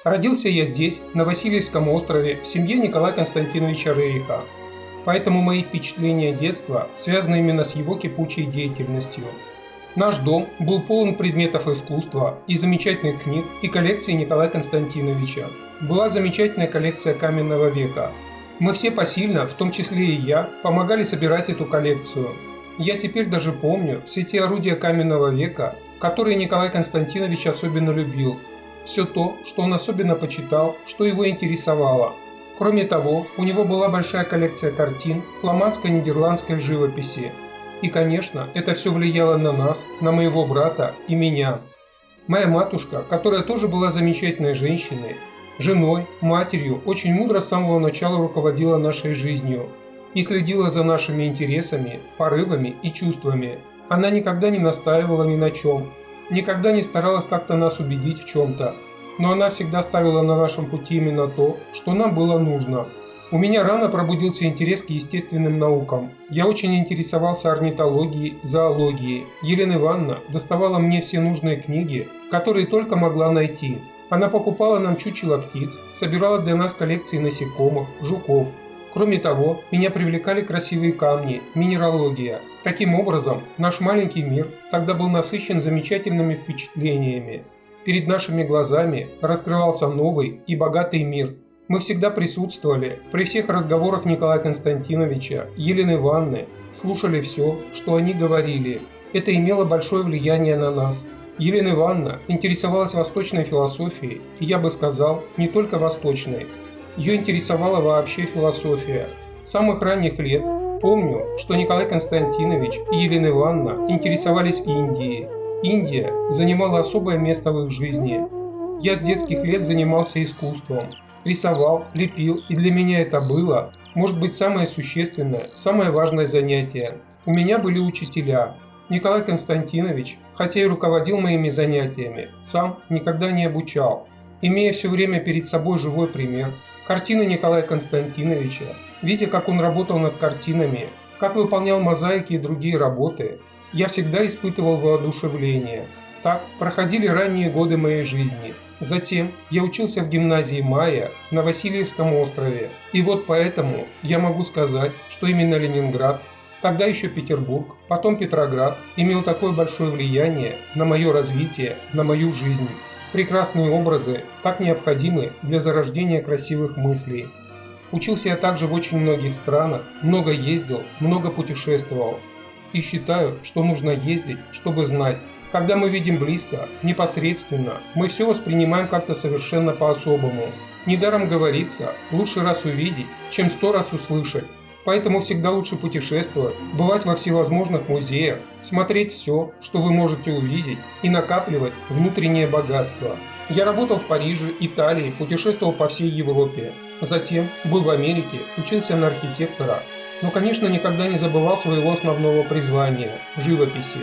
Родился я здесь, на Васильевском острове, в семье Николая Константиновича Рериха. Поэтому мои впечатления детства связаны именно с его кипучей деятельностью. Наш дом был полон предметов искусства и замечательных книг и коллекции Николая Константиновича. Была замечательная коллекция каменного века. Мы все посильно, в том числе и я, помогали собирать эту коллекцию. Я теперь даже помню все те орудия каменного века, которые Николай Константинович особенно любил. Все то, что он особенно почитал, что его интересовало. Кроме того, у него была большая коллекция картин фламандской нидерландской живописи. И, конечно, это все влияло на нас, на моего брата и меня. Моя матушка, которая тоже была замечательной женщиной, женой, матерью, очень мудро с самого начала руководила нашей жизнью и следила за нашими интересами, порывами и чувствами. Она никогда не настаивала ни на чем, никогда не старалась как-то нас убедить в чем-то, но она всегда ставила на нашем пути именно то, что нам было нужно. У меня рано пробудился интерес к естественным наукам. Я очень интересовался орнитологией, зоологией. Елена Ивановна доставала мне все нужные книги, которые только могла найти. Она покупала нам чучело птиц, собирала для нас коллекции насекомых, жуков. Кроме того, меня привлекали красивые камни, минералогия. Таким образом, наш маленький мир тогда был насыщен замечательными впечатлениями. Перед нашими глазами раскрывался новый и богатый мир. Мы всегда присутствовали при всех разговорах Николая Константиновича, Елены Ивановны, слушали все, что они говорили. Это имело большое влияние на нас. Елена Ивановна интересовалась восточной философией, и я бы сказал, не только восточной. Ее интересовала вообще философия. С самых ранних лет помню, что Николай Константинович и Елена Ивановна интересовались Индией. Индия занимала особое место в их жизни. Я с детских лет занимался искусством. Рисовал, лепил, и для меня это было, может быть, самое существенное, самое важное занятие. У меня были учителя. Николай Константинович, хотя и руководил моими занятиями, сам никогда не обучал. Имея все время перед собой живой пример, картины Николая Константиновича, видя, как он работал над картинами, как выполнял мозаики и другие работы, я всегда испытывал воодушевление. Так проходили ранние годы моей жизни. Затем я учился в гимназии Мая на Васильевском острове. И вот поэтому я могу сказать, что именно Ленинград, тогда еще Петербург, потом Петроград, имел такое большое влияние на мое развитие, на мою жизнь. Прекрасные образы так необходимы для зарождения красивых мыслей. Учился я также в очень многих странах, много ездил, много путешествовал. И считаю, что нужно ездить, чтобы знать. Когда мы видим близко, непосредственно, мы все воспринимаем как-то совершенно по-особому. Недаром говорится, лучше раз увидеть, чем 100 раз услышать. Поэтому всегда лучше путешествовать, бывать во всевозможных музеях, смотреть все, что вы можете увидеть, и накапливать внутреннее богатство. Я работал в Париже, Италии, путешествовал по всей Европе. Затем был в Америке, учился на архитектора. Но, конечно, никогда не забывал своего основного призвания – живописи.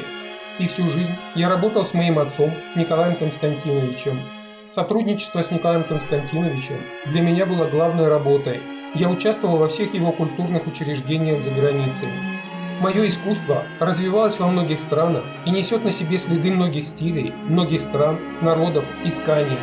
И всю жизнь я работал с моим отцом Николаем Константиновичем. Сотрудничество с Николаем Константиновичем для меня было главной работой. Я участвовал во всех его культурных учреждениях за границей. Мое искусство развивалось во многих странах и несет на себе следы многих стилей, многих стран, народов, исканий.